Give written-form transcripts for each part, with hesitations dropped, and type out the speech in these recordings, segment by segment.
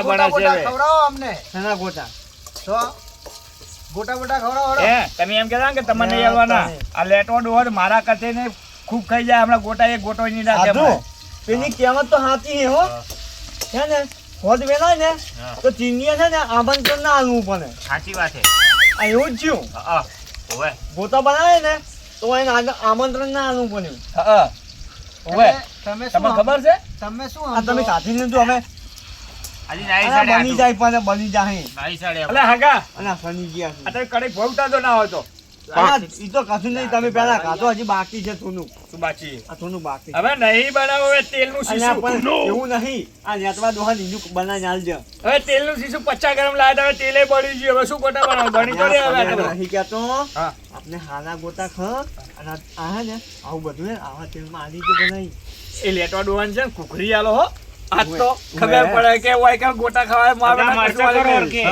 ગોટા બનાવશે ખવડાવો અમને શેના ગોટા તો ગોટા બોટા ખવડાવો હે તમે એમ કહેતા કે તમને નહીં આવવાના આ લેટો ડોહર મારા કથે ને ખૂબ ખાઈ જાય હમણાં ગોટા એક ગોટો નહીં રાખે પેલી કહેવત તો સાચી છે હો છે ને હોદ વેલાય ને તો ચીનિયા છે ને આમંત્રણ ના આલવું પડે સાચી વાત છે આ એવું જ થયું હા ઓવે ગોતા બનાવે ને તો એને આમંત્રણ ના આલવું પડ્યું હા ઓવે તમે તમને ખબર છે તમે શું આ તમે કાઢી લીધું હવે આજે નાઈ સાડે બની જાય પણ બની જાય નાઈ સાડે અલે હગા અને ફની ગયા આ તમે કડે ભોગતા તો ના હોય તો ઈ તો કશું નહીં તમે પેલા કાઢો હજી બાકી છે થોનું શું બાકી આ થોનું બાકી હવે નહીં બનાવો હવે તેલનું અને શીશું પણ એવું નહીં આ નેતવા દોહા નીંદુ બનાવી આલજો હવે તેલનું શીશું 50 ગરમ લાવ્યા હવે તેલે બળી ગયું હવે શું ગોટા બનાવો બની તો રે હવે આ તો. નહીં કહેતો હા આપણે હાના ગોટા ખા અને આ હે ને આવું બધું હે આવા તેલમાં આલી જો બનાવી એ લેટવા ડોવાન છે ને કુકરી આલો હો આજ તો ખબર પડે કે ઓય કે ગોટા ખાવા મારે મરચા કરો કે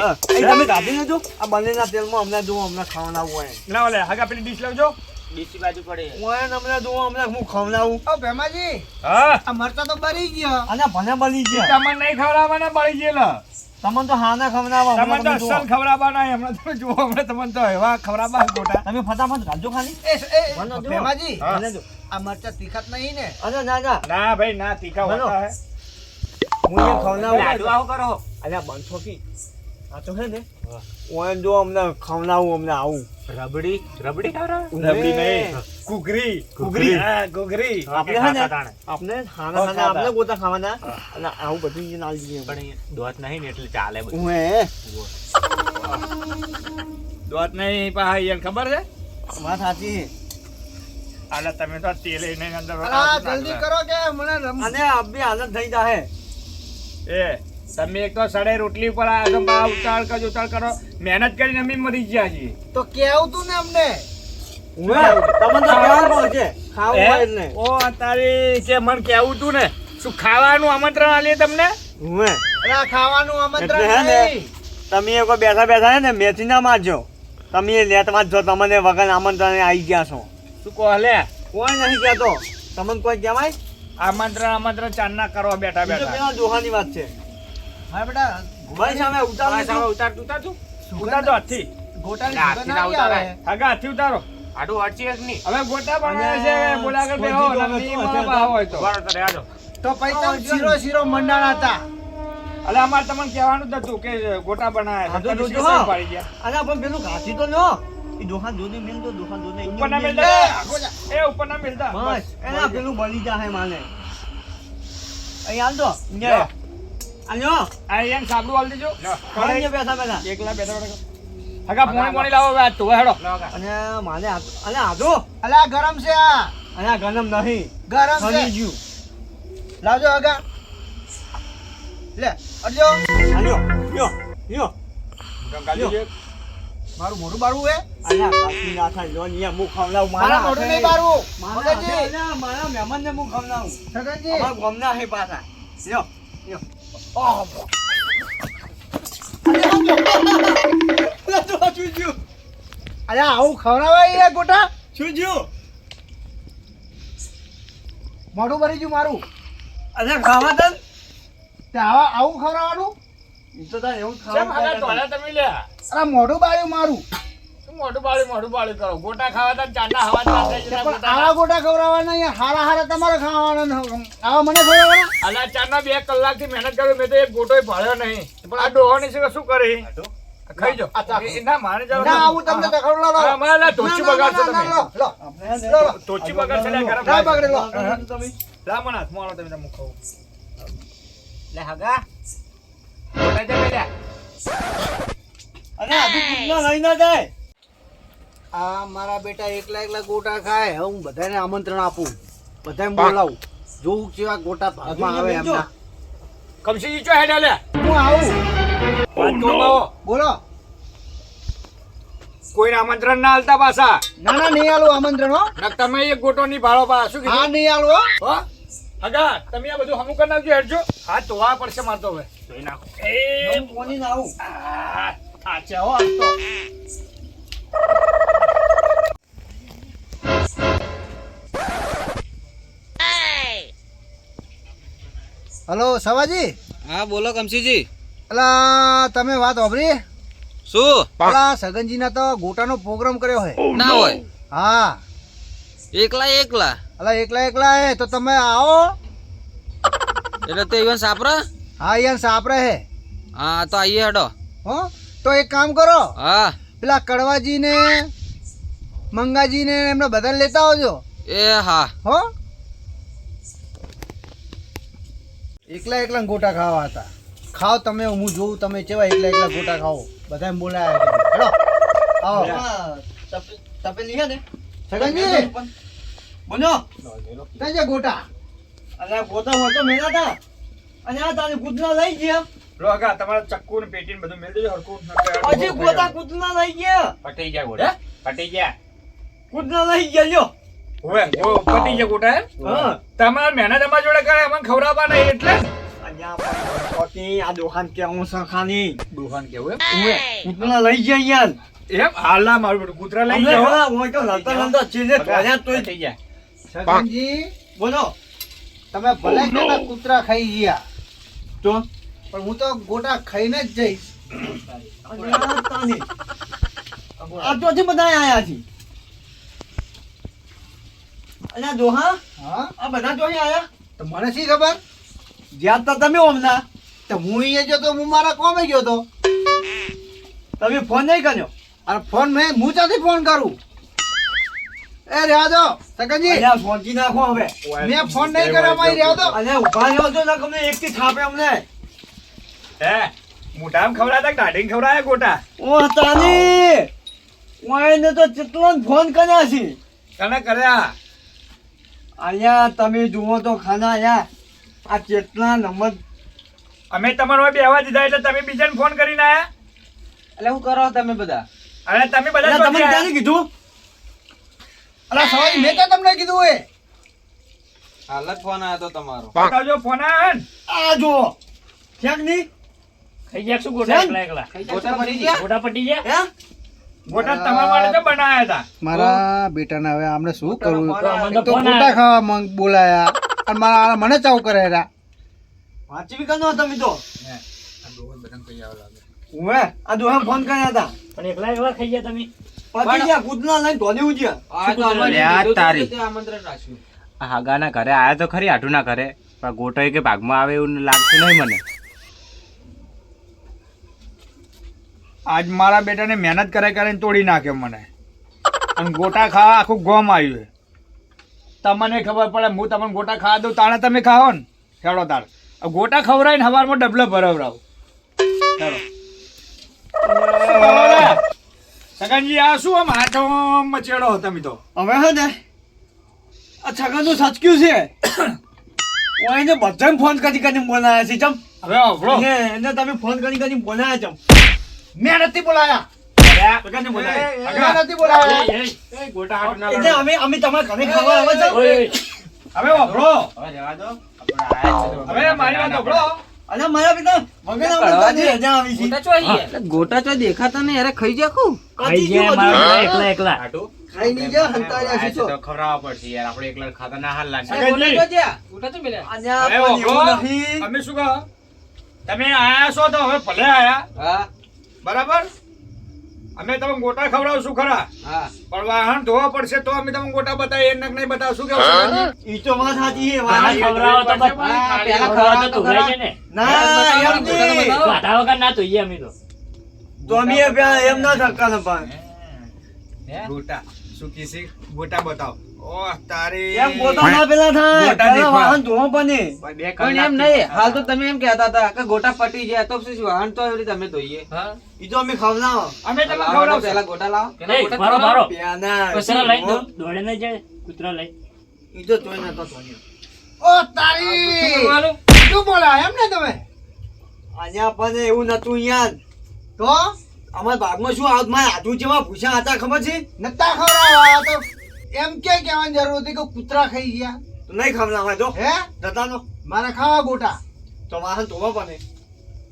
તમે કાઢી લેજો આ બંનેના તેલમાં હમણાં જો હમણાં ખાવાના હોય ના ઓલે હગા પેલી ડીશ લાવજો ડીશી બાજુ પડે ઓય ને હમણાં જો હમણાં હું ખવડાવું ઓ ભેમાજી હા આ મરચા તો બરી ગયા અને ભલે બની ગયા તમને નહીં ખવડાવવાના બળી ગયેલા તમને તો હાના ખવડાવવા તમને તો અસલ ખવડાવવાના હમણાં તમે જુઓ હમણાં તમને તો એવા ખવડાવવા ગોટા તમે ફટાફટ કાઢજો ખાલી ભેમાજી હા. આ મરચા તીખાત નહીં ને અરે ના ના ના ભાઈ ના તીખા બોલો. હોતા હે હું એ ખવડાવું લાડુ આવો કરો અલ્યા બંધો કી આ તો હે ને ઓય જો અમને ખવડાવું અમને આવું રબડી ખવડાવે ઉભે. રબડી નહીં કુકરી કુકરી. હા કુકરી આપણે હે ને આપણે હાના હાના આપણે ગોતા ખાવાના અને આવું બધું જ નાલ દીધું પણ દોત નહીં ને એટલે ચાલે બધું ઓએ દોત નહીં પા યાર ખબર છે વાત સાચી છે આલા તમે તો તેલ નહીં અંદર અલા જલ્દી કરો કે મને અને આપની હાલત થઈ જાહે એ તમે એક તો સડે રોટલી ઉપર આ તો બા ઉતાળ કરો મહેનત કરીને અમે મરી ગયા છીએ તો કેવું તું ને અમને ઓએ તમને તો કેવું પડશે ખાવું હોય એટલે ઓ તારી કે મન કેવું તું ને શું ખાવાનું આમંત્રણ આલીએ તમને ઓએ અલા ખાવાનું એટલે આમંત્રણ હે ને નહીં તમે એક બેઠા બેઠા હે ને મેથી ના મારજો તમે લેટમાં જ છો તમને વગર આમંત્રણ આવી ગયા છો શું કહો લે કોઈ નહીં કહેતો તમને કોઈ કહેવાય આમંત્રણ ચાંદના કરવા બેઠા એ તો બેઠા પેલા દોહાની વાત છે હા બેટા ભાઈ સામે ઉતાર ઉતાર તો હાથથી ગોટાની હાથથી સુગંધ ના આવી ઉતારાય આવે. હગા હાથથી ઉતારો આડું અડચી એક ની હવે ગોટા બનાવે છે બોલાગર બે હો નમી માં હોય તો તો પછી તમે શીરો મંડાણા હતા અલે અમાર તમને કહેવાનું જ હતું કે ગોટા બનાવે હા, તો તમે જોજો શું હા. પાડી ગયા અરે પણ પેલું ઘાસી તો લ્યો એ દોહાન જોને મેલ દો દોહાન જોને ઉપરના મેલ દે એ ઉપરના મેલ દે બસ એના પેલું બળી જાહે માને અહીં હાલ દો લ્યો. આલ્યો આ યાર સાબડું આલ દેજો કઈ બેઠા બેઠા એકલા બેઠા હગા પોણી લાવો હવે આ તો હેડો અને માને અને આદો અલા ગરમ છે આ અને આ ગરમ નહીં ગરમ ખરી છે ગયું લાવજો આગા લે અડજો આલ્યો લ્યો લ્યો મારું મોઢું બાળવું હે અલ્યા કાચી નાથા લ્યો ને મુખ ખવલાવ મારા મોઢું નહીં બાળવું મારા મગજજી હાથે ના, મારા મહેમાનને મુખ ખવલાવું છગનજી અમારા ગામના હે પાછા લ્યો લ્યો અરે આવું ખવડાવાય એ ગોટા શું જ્યું મોઢું ભરી ગયું મારું અને ખાવા તન તે આવું ખવડાવવાનું ઈ તો તાર એવું કેમ હગા ખાવા તોલા તમે લ્યા અરે મોઢું બાળ્યું મારું શું મોઢું બાળી કરો ગોટા ખાવા તા ચાંદના હવા ચાલતા જરા પણ ગોટા આવા ગોટા ખવડાવવાના અહીંયા હારા હારા તમારે ખાવાના ને આવા મને ખવડાવવાના અલા ચાંદના 2 કલાકથી મહેનત કર્યો મેં તો એક ગોટોય ભાળ્યો નહીં પણ આ ડોહાની છે શું કરી ખાઈ જો ના મારે જવાનું ના આવું તમને તો ખવડાવો હા, મારે લા ધોચી બગાડશો તમે. લો આપણે લો, લો. ધોચી બગાડશે લે ગરમ ના બગડે લો તમે લા મને હાથમાં આલો તમે તમે ખાઓ લે હગા ગોટા જમે લે અને આજુ કુટનો લઈ ના જાય આ મારા બેટા એકલા ગોટા ખાય હવે હું બધાને આમંત્રણ આપું બધાને બોલાવું જોઉં કેવા ગોટા ભાગમાં આવે એમના કમસીજી ચો હેડા લે હું આવું વાત તો લાવો બોલો કોઈને આમંત્રણ ના આલતા પાછા ના ના નહીં આલું આમંત્રણ હો નક તમે એક ગોટો ની ભાળો પા શું હા કીધું નહીં આલું હો હો હગા તમે આ બધું હમું કરી નાખજો હેડજો હા ધોવા પડશે મારતો હવે ધોઈ નાખો એ હું કોની ના આવું આ છે હો આજ તો હલો સવાજી હા બોલો કમસીજી અલા તમે વાત સાંભળી? શું અલા સગનજીના તો ગોટાનો પ્રોગ્રામ કર્યો હે. ના હોય હા એકલા અલા એકલા હે તો તમે આવો. એટલે તો ઇવન સાપરા હા અહીંયા સાપરે હે. હા તો આઈએ હડો હો તો એક કામ કરો, હા પેલા કડવાજીને મંગાજીને એમને બધાને લેતા આવજો. એ હા હો એકલા ગોટા ખાવા હતા. ખાઓ તમે, હું જોઉં તમે કેવા એકલા ગોટા ખાઓ. બધાને બોલાયા હેડો આવો. તપેલી છે ને સગનજી બોલો ત્યાં છે ગોટા. અરે ગોતા હોય તો મેળા હતા અને આ તારી કૂતરા લઈ ગયા. લો આગા તમારા ચક્કુ ને પેટી ને બધું મેળ દેજો હરખું. હજી ગોતા કૂતરા લઈ ગયા. પટી ગયા ગોટા, પટી ગયા. કૂતરા લઈ ગયા લ્યો. ઓવે ઓ પટી ગયા ગોટા એમ? હા તમારા મહેનત અમારા જોડે કરે, અમને ખવડાવવા નહીં એટલે અહીંયા પણ ઓતી આ દુકાન કે હું સખાની દુકાન કેવું ઉએ કૂતરા લઈ ગયા યાર. એમ હાલા મારું બેટું કૂતરા લઈ અમને જાઓ. ખરા હોય તો લડતા ચીલે તોડ્યા તોય થઈ ગયા. સગનજી બોલો તમે ભલે કેટલા કૂતરા ખાઈ ગયા તો પણ હું તો ગોટા ખાઈને જ જઈશ. આ તો બધા આયા છે. અલ્યા દોહા હા આ બધા તો આયા તો મને શી ખબર? જ્યાં તો તમે ઓમના તો હું અહીંયા ગયો તો હું મારા કોમે ગયો તો. તમે ફોન નહીં કર્યો. અને ફોન હું ચાથી ફોન કરું? એ રહ્યા દો સગનજી, અલ્યા ફોનથી નાખો હવે. મેં ફોન નહીં કર્યો, મારી રહ્યા દો. અલ્યા ઉભા રહ્યો છો ને તમને એક થી થાપે અમને. હે મોઢામાં ખવડાતા કે દાઢીમાં ખવડાયા ગોટા? ઓ તાની ઓયને તો કેટલો ફોન કર્યા છે. કને કર્યા? અલ્યા તમે જુઓ તો ખાના આયા આ કેટલા નંબર. અમે તમારો બેહવા દીધા એટલે તમે બીજાને ફોન કરીને આયા? એટલે શું કરો તમે બધા? અને તમે બધા અલ્યા તમને ચોથી ક્યારે કીધું? અલા સવાઈ મેં તો તમને કીધું એ. હાલ જ ફોન આવ્યો તો તમારો. આયા? બતાવજો ફોન આયા ને? આ જુઓ ક્યાંક નહીં થઈ ગયા શું ગોટા કેમ? એકલા? ગોટા પડી ગયા? ગોટા પટી ગયા? હે ગોટા તમારા માટે તો બનાયા હતા. મારા બેટાને હવે આમને શું કરવું? ફોન આવ્યો. એક તો ગોટા ખાવા બોલાયા અને મારા મને ચાવ કરાયા. વાંચી બી કરનો તમે તો ઉવે આ દોહા ફોન કર્યા હતા પણ એકલા ખાઈ ગયા તમે? પતી ગયા કૂદના લઈને ધોની ઉજ્યા. આ તો અમારે લ્યા કીધું તારી. તો તે આમંત્રણ રાખ્યું. આ હાગાના ઘરે આયા તો ખરી, આઠુના ઘરે, પણ ગોટો કે ભાગમાં આવે એવું લાગતું નહીં મને. આજ મારા બેટાને મહેનત કરીને તોડી નાખ્યો મને. અને ગોટા ખાવા આખું ગોમ આવ્યું છે. તમને ખબર પડે હું તમને ગોટા ખાવા દઉં તાણે તમે ખાઓ ને. ખેડો તાર ગોટા ખવડાવીને સવારમાં ડબલો ભરાવરાવ. સગનજી આ શું આમ હાથો મચેડો તમે તો? હવે હે ને આ છગનનું સચક્યું છે. ઓયને બધાને ફોન કરીને બોલાયા છે ચમ. હવે આવડો એને તમે ફોન કરીને બોલાયા ચમ. મેં નથી બોલાયા. છગનને બોલાયા. મેં નથી બોલાયા. ગોટા હાથ ના એટલે અમે તમારા ઘરે ખાવા આવે છે. હવે આવડો. હવે રહેવા દો, આપણે આયા છે તો. હવે મારી વાત આવડો. અને મારા પિતા વગર આમંત્રણની રજા આવી છે. ગોટા ચો આઈએ? એટલે ગોટા ચો દેખાતા નહીં, અરે ખાઈ જા ખું. કદી ગયું બધું. આઠું? ખાઈ નહીં ગયા, હંતાયા આયા છે છે તો ખવડાવવા પડશે યાર, આપણે એકલા ખાતા ના હાલ લાગશે. અરે ગોટા ચો જ્યાં? ગોટા ચો મળ્યા? અને આ હવે પણ એવું આવડો. નથી. અમે શું કહો તમે આયા છો તો હવે ભલે આયા હા બરાબર. અમે તમે ગોટા ખવડાવશું ખરા, હા પણ વાહન ધોવા પડશે તો અમે તમને ગોટા બતાવીએ. એને નહીં બતાવશું કેવું? ઈ તો વાત સાચી છે. હા, વાત. ખવડાવો તો બસ. હા, પહેલા ખવડાવો તો ખરા. ના એમ નહીં. તો અમે એમ ના થકાને પણ ગોટા શું કીધી? ગોટા બતાવ. ઓહ તારી એમ પોતા ના પેલા થાય ગોટા પેલા દેખવા. વાહન ધોવા બને. બે પણ એમ નહીં, હાલ તો તમે એમ કહેતા હતા કે ગોટા પટી ગયા તો શું વાહન તો એવી રીતે અમે ધોઈએ. ઈ તો અમે ખવડાવો. અમે તમને લાવો, ખવડાવશું. પહેલા ગોટા લાવો. પહેલા ગોટા ખવડાવો. પ્યાના. ઈ તો તોય નતો ધોયો. ઓ તારી શું બોલાયા એમ ને તમે? અહીંયા પણ એવું નતું યાર. તો અમારા ભાગમાં શું આવત મારા હાથું જેવા ભૂસા હતા ખબર છે? નતા ખવડાવવા તો એમ કે કહેવાની જરૂર હતી કે કૂતરા ખાઈ ગયા. તો નહીં ખવડાવવા જો હે દાદાનો મારે ખાવા ગોટા. તો વાહન ધોવા બને.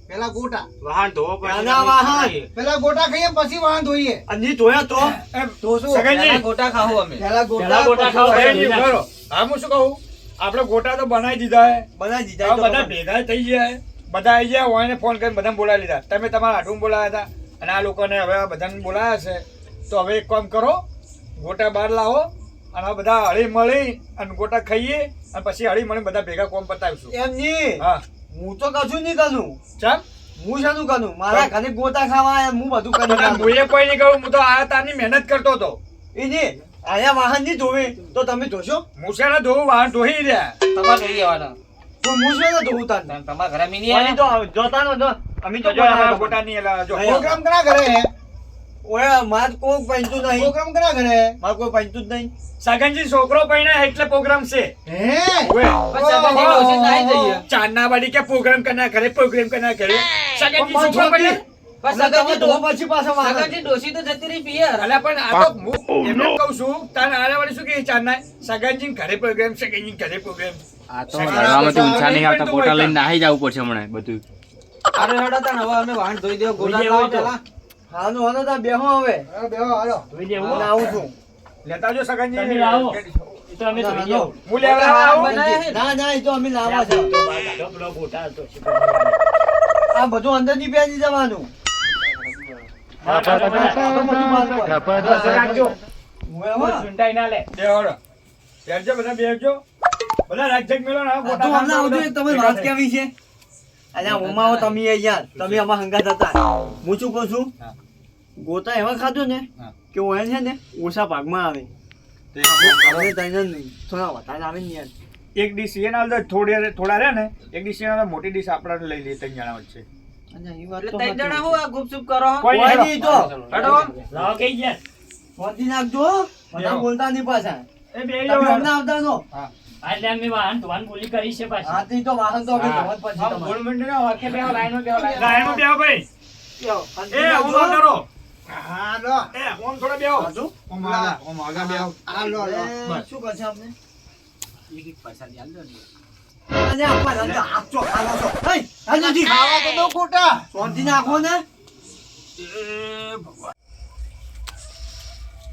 પેલા ગોટા વાહન ધોવો પડશે. ત્યાંના વાહન. પેલા ગોટા ખાઈએ પછી વાહન ધોઈએ. અને ઈ ધોયા તો એમ તો શું? સગનજી. પહેલા ગોટા ખાવું અમે. પેલા ગોટા સગનજી, ઉભો રહો. હા હું શું કહું, આપણે ગોટા તો બનાવી દીધા હે. બનાવી હવે બધા દીધા. ભેગા થઈ ગયા હે. બધા આવી ગયા હોય ને ફોન કરીને બધાને બોલાવી લીધા. તમે તમારા હાટું બોલાવ્યા હતા અને આ લોકોને હવે બધાને બોલાવ્યા છે. તો હવે એક કામ કરો, ગોટા બહાર લાવો અને આ બધા હળી મળી અને ગોટા ખાઈએ અને પછી હળી મળી બધા ભેગા કોમ પતાવીશું. એમ નહીં, હા હું તો કશું નહીં કરું. ચાલ. હું શાનું કરું? મારા ઘરે ગોતા ખાવા આયા, હું બધું કરી નાખું. હું એ કોઈ નહીં કહું, હું તો આ તારની મહેનત કરતો હતો. એ નહીં, આયા વાહન નહીં ધોવે તો તમે ધોશો? મૂછાને ધોવું વાહન ધોઈ રહ્યા. તમારે લઈ જવાના. તો હું શું ને ધોવું તાર? તમારા ઘરે મિની અમે તો જોતા નો અમે તો જો આ ગોટા નહીં એલા જો. પ્રોગ્રામ કના ઘરે હે? ઓય માર કોઈ પંચતું નહીં. પ્રોગ્રામ કના ઘરે? માર કોઈ પંચતું જ નહીં. સગનજી છોકરો પૈણા એટલે પ્રોગ્રામ છે. હે? ઓય. સગનજી ડોશી નાઈ જઈએ. ચાંદના વાડી કે પ્રોગ્રામ કના કરે, પ્રોગ્રામ કના કરે. સગનજી છોકરો પૈણા. બસ તમે સગનજી ધોવા પછી પાછા વાહન. સગનજી ડોશી તો જતી રહી પિયર. અલા પણ આ તો હું એમને કહું છું તાન આલે વાળી શું કે ચાંદના સગનજી ઘરે પ્રોગ્રામ, સગનજી ઘરે પ્રોગ્રામ. આ તો ઘરમાંથી ઊંચા નહીં આવતા, ગોટા લઈને નાહી જવું પડશે હમણાં બધું. અરે હેડો તાન હવે અમે વાહન ધોઈ દેવો. ગોલા લાવો પેલા. હાલો હાલો તાર બેહો હવે. હાલો બેહો હાલો. હું આવું છું. લેતા જો સગનજી. તમે લાવો. એ તો અમે ધોઈ જાઓ. હું લેવા આવું. બનાયા હે ને? ના ના એ તો અમે લાવવા છે. ઢોકળો ગોટા હતો. આ બધું અંદર ની બેસી જવાનું. આ તો બધું બહાર પર. રાખજો. હું એમાં. સુંટાઈ ના લે. બેહો. બેસજો બધા બેસજો. બધા રાજ્યક મેલો ને આ તો હમણાં આવજો એક તમે વાત કેવી છે? અલ્યા ઉમાઓ તમે યાર, તમે આમાં હંગાત હતા. હું શું કહું છું? હા. ગોતા એવા ખાધું ને હા. કે ઓય છે ને ઓછા ભાગમાં આવે. હવે તઈને થોડા વધારે આવે ને યાર. એક ડીશ એને આલ થોડા રહે ને, એક ડીશ એને મોટી ડીશ આપણે લઈ લઈએ 3 જણા વચ્ચે. અલ્યા એ વાત એટલે તો ત્રણ જણા હું આ ગુપચુપ કરો હો? કોઈ કોઈ નહીં નહીં તો. હેડો. લાવો કઈ ગયા. ફોટી નાખજો. બધા બોલતા નહીં પાછા. એ બે તમે અમને આવતા નો. હા. એટલે અમે વાહન ધોવાનું બોલી કરી છે પાછી. હા તે તો વાહન તો અમે ધોવા જ પછી આમ તમારે. ગોળ મંડી ના વાકે બેહો, લાઈનમાં બેહો, લાઈનમાં બેહો ભાઈ. લ્યો, એ ઓમ ના કરો. હા લો. એ ઓમ થોડા બેહો. બાજુ? ઓમ આગળ બેહો. હાલો લો. એ, શું કરશે આપને? પૈસા લઈ આલજો ને. અલ્યા આપવા અંદર આપજો ખાલો છો. હે, હાજીજી. ખાવા તો દો ગોટા. શાંતિ નાખો ને.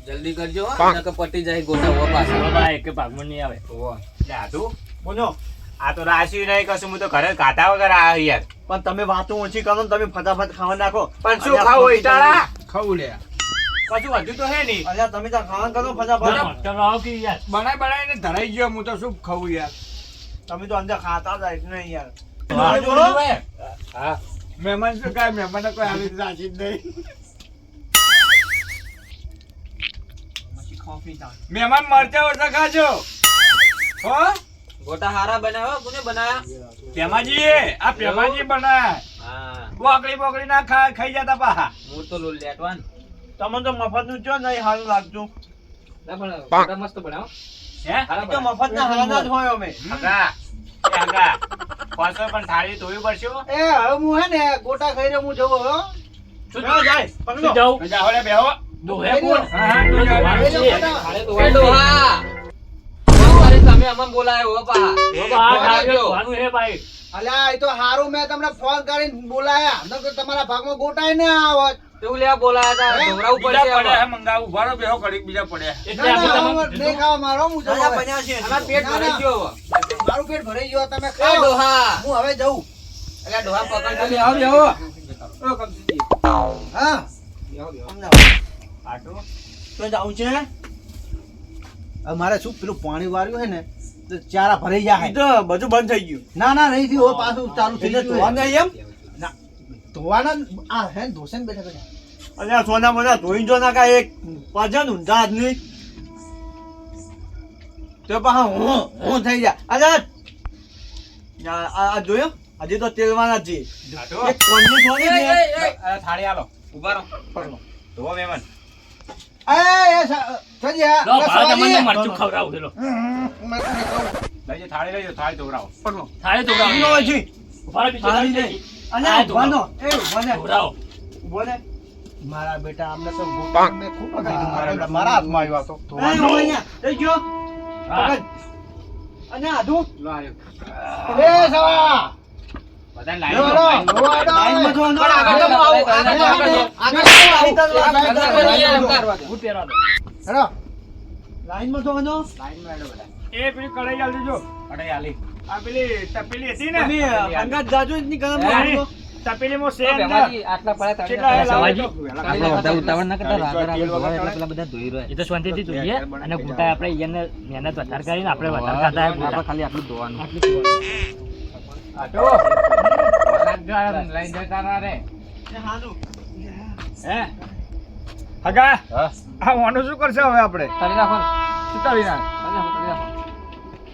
જલ્દી કરજો હો, નકર પટી જાય ગોટા હો પાછા. બાબા એક ભાગમાં નહીં આવે. એટલે આધું? બોલો. આ તો રાશિ નહીં કશું, હું તો ઘરે ખાતા વગર આ યાર. પણ તમે વાતો ઓછી કરો ને તમે ફટાફટ ખાવા નાખો. પણ શું ખાવું ઈટાળા? ખાવું લે. કશું વધુ તો હે નહીં. અલ્યા તમે તો ખાવા કરો ફટાફટ. ચલો આવો કે યાર. બનાવીને ધરાઈ ગયો હું તો શું ખાવું યાર. તમે તો અંદર ખાતા જ એટલે નહીં યાર. હા. જોડો. હા. મહેમાન શું કાંઈ મહેમાનને કોઈ આવી રીતે રાજી જ નહીં. મહેમાન મરચા ઓછા ખાજો હો. ગોટા હારા બનાવ્યો. કોને બનાયા? પેમાજી, આ પેમાજી બનાય. હા, બોકડી ના ખાઈ જતા પાહા. હું તો લોલ લેટવાન. તમે તો મફત નું છો નહીં સારું લાગતું. ના પણ ગોટા મસ્ત બનાવો. હે હારા તો બનાવો. મફત ના હારા જ હોય અમે. આગા. એ આગા. પાછો પણ થાળી ધોવી પડશે હો. એ હવે હું હે ને ગોટા ખાઈને હું જવું હો. બેહો જાય પકડો. શું જાઉં? જાઓ લે બેહો. દોહે કોણ? હા, તો જાઓ. ધોવાનું છે. હાલે તો હોય ડોહા. અરે તમે અમને બોલાયો હો પાહા. બાબા આ કાર્ય ધોવાનું હે ભાઈ. અલ્યા એ તો હારું મેં તમને ફોન કરીને બોલાયા નકર તમારા ભાગમાં ગોટાય ના આવત. એવું લેવા બોલાયા હતા. ધોવરાવું બીજા પડશે પડ્યા હે હવે. મંગાવું. ઉભા રહો, બેહો ઘડીક બીજા પડ્યા. એટલે ના આપણે ના તમને હું નહીં ખાવા મારો હું જવું દાદા હવે. બન્યા છે. આમાં પેટ ના, ભરાઈ ના. ગયો હવે. મારું પેટ ભરાઈ ગયો તમે એ ખાઓ ડોહા. હું હવે જઉં. એટલે ડોહા પકડ લે આવ બેહો. ઓ કમસીજી. હા બેહો બેહો. અમને આટલું? તો જાવું છે. હવે મારે શું પેલું પાણી વાળ્યું હે ને તો ચારા ભરાઈ જાય. ઈ તો બધું બંધ થઈ ગયું. ના ના નહીં થયું હવે પાછું ચાલુ થઈ એટલે ગયું ધોવા હે. નહીં એમ. ધોવાના આ હે ને ધોશે ને બેઠા બેઠા. અલ્યા સોના મોના ધોઈ જો નાખા એક પાછળ ઊંધા આદમી. તો પાછા હું થઈ જાય. અલ્યા આ જોયો હજી તો તેલવાના જ છે. આટલું? એક કોણની થોડી એ, ને. એ, એ. આ થાળી આલો. ઉભા રહો. ધોવો મહેમાન. એ સજી હા લો ભાઈ તમને સવાજી. મરચું ખવડાવું છે લો. મેં તને કહું. લઈ જાઓ, થાળી લઈ જાઓ, થાળી ધોવરાવો. થાળી ઊભો ધોવડાવો. હોય છે. ઉભા રહો, બીજો થાળી થાળી નહીં. નહીં. અલ્યા આ ઊભાનો. એ ઊભાને. ધોવડાવો. ઊભો ને. મારા બેટા અમને તો ગોટા મેં ખૂબ પકડી મારા હાથમાં આવ્યો હતો એ ઊભો અહીંયા. થઈ ગયો. હા. પકડ. અને આધું. લો આવ્યો. એ સવા બધાને લો, લાઈનમાં લો, લો, લો. લાઈનમાં થવાનો. પણ આગળ તો આવું, આગળ તો આવું. આગળ આગળ બૂટ પહેરવા દો. હેલો લાઈનમાં થવાનો. લાઈનમાં હેડો બધા. એ પેલી કઢાઈ આલી દેજો. અડે આલી. આ પેલી તપેલી હતી ને તમે અંગાત જાજો જ નહીં ગરમ એ, પાણીનો. તપેલીમાં તો શેર બેમાજી આટલા પડ્યા તાળી કેટલા ના લાવે સવાજી. તો? આપણે વધારે ઉતાવળ ના કરતા, ગાડી આગળ તો આગળ તેલ ધોવા વગર એટલે પેલા બધા ધોઈ રહ્યા. એ તો શાંતિથી જોઈએ અને ગોટા આપણે એને મહેનત વધારે કરીને આપણે વધારે ખાતા હોય આપણે ગોટા. ખાલી આટલું ધોવાનું. આટો લઈ જતા ના રે હે હગા હા આ વાનું શું કરશે હવે આપણે તળી નાખો ને. સુતાવી નાખ તળી નાખો, તળી નાખો.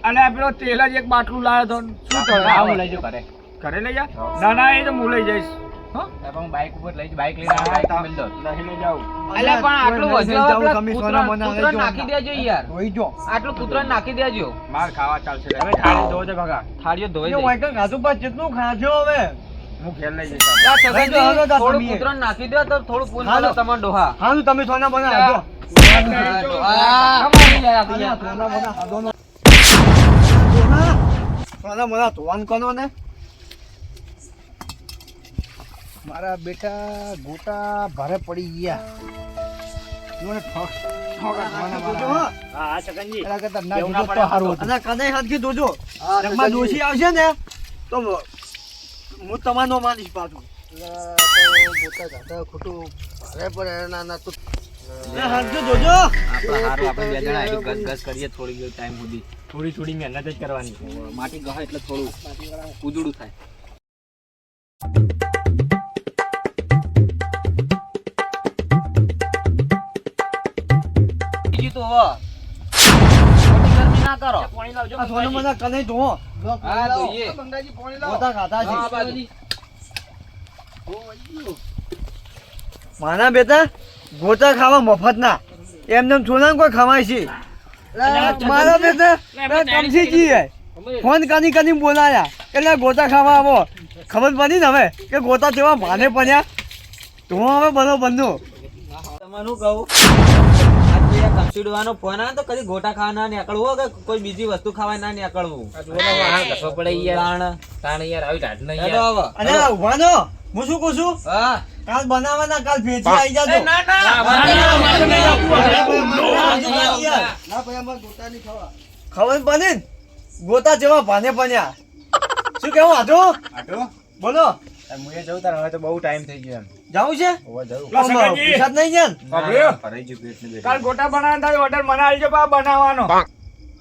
અને આ પેલો તેલ જ એક બાટલું લાવ્યો તો શું કરે આ હું લઈ જાઉં ઘરે ઘરે લઈ જા ના ના એ તો હું લઈ જઈશ હો તાર હું બાઈક ઉપર લઈ બાઈક લઈને બાઈક મિલ દો લઈને જાઉં અલ્યા પણ આટલું કોઈ વધુ લઈ જાઓ, આપણે તમે કૂતરાને- સોના મને કૂતરાને લઈ જાઓ. નાખી દેજો યાર. ધોઈ જો. આટલું કૂતરાને નાખી દેજો. માર ખાવા ચાલશે હવે થાળી ધોવો છો કાકા. થાળીઓ ધોઈ એ દે. વાંકા ગાજુ પર કેટલું ખાજો હવે હું ઘેર લઈ જઈશ આ છગનજી, લઈ જાઓ, તો થોડું તમે. કૂતરાને નાખી દો તો થોડું પૂન હાલો. મળે તમારે ડોહા. હાલું તમે સોના બનાવજો. આ કમાઈ જાય આપી યાર. સોના બનાવજો ને. સોના મને ધોવાનું કરો ને. મારા બેટા ગોટા ભારે પડી ગયા જોને જોજો હો. હા હા છગનજી. એના કરતા ના એવું જોતો ના તો પડે. સારું હતું અને કદાચ હાથથી જોજો હા, જમવા છગનજી. ડોશી આવશે ને તો હું તમારો માનીશ પાછું. ગોટા ગાધા ખોટું ભારે પડે ના તો અને હાથથી જોજો. આપણે હારું આપણે બે જણા આટલું ગસ ગસ કરીએ થોડી ટાઈમ સુધી થોડી થોડી મહેનત જ કરવાની. માટી ગહે એટલે થોડું ઉજળું થાય બીજું તો હવે. ખોટી ગરમી ના કરો. પાણી લાવજો આ સોના મને કને જોવો હા, જોઈએ. ગોટા ખાધા હા, છે બાજી. માના બેટા ગોટા ખાવા મફત ના એમને સોના કોઈ ખવાય છે મારા બેટા કમસી જી ફોન કાની કાની બોલાયા એટલે ગોટા ખાવા આવો ખબર પડી ને હવે કે ગોટા કેવા ભાને પડ્યા તો હવે બધો બંધુ તમારું કહું આજે આ કમસીડવાનો ફોન આવે તો કદી ગોટા ખાવા ના નીકળવું કે કોઈ બીજી વસ્તુ ખાવા ના નીકળવું. કસો પડે યાર તાણ. તાણ યાર આવી ઢાઢ નહીં હેડો યાર હવે. અને ઉભાનો હું શું કહું છું હા. કાલ બનાવવાના કાલ ભેજી આવી જાજો ના, ના. ના ભાઈ અમારે ગોટા નહીં ખાવા ખબર પડી ને ગોતા જેવા ભાને પડ્યા શું કેવું આજો આટો બોલો મુએ જવું તાર હવે તો બહુ ટાઈમ થઈ ગયો એમ જાવું છે હવે જવું લા, સગાજી. પૂછાત નહીં છે ને બાપરે. ભરાઈ ગયું પેટ ને કાલ ગોટા બનાવવાનો થાય ઓર્ડર મને આલજો બા બનાવવાનો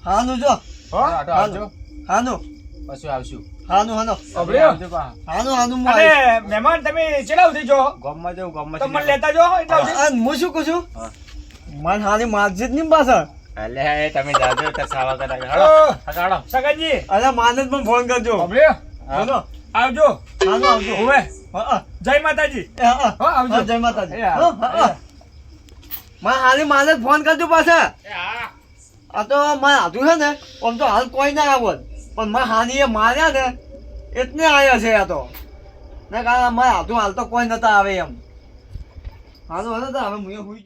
હાનું જો હો આટો આવજો હાનું પછી આવશું હાનું હાનું બાપરે. આવજો પા હાનું હાનું હું અને આવીશ. મહેમાન તમે ચેલા સુધી જો ગામમાં જવું ગામમાં તો મને લેતા જો એટલા સુધી. અને હું શું કહું છું હા. માર હાની માર્કેટ ની પાછળ અલે તમે જાજો તાર સાવા કરા ઓ, હાલો હાલો સગાજી અરે માને જ પણ ફોન કરજો બાપરે. બોલો આવજો હાનું આવજો હોવે હા, હા. જય માતાજી એ, હા, હો, આવજો. હા, જય માતાજી એ, હા. હા, હા, હા. માર હાની માને જ ફોન કરજો પાછા આ તો મારે હાથું છે ને આમ તો હાલ કોઈ ના આવત પણ મારા હાની એ માર્યા ને એટલે આવ્યા છે આ તો ના કારણ મારા હાથું હાલ તો કોઈ નતા આવે એમ હાલું હવે હું હુઈ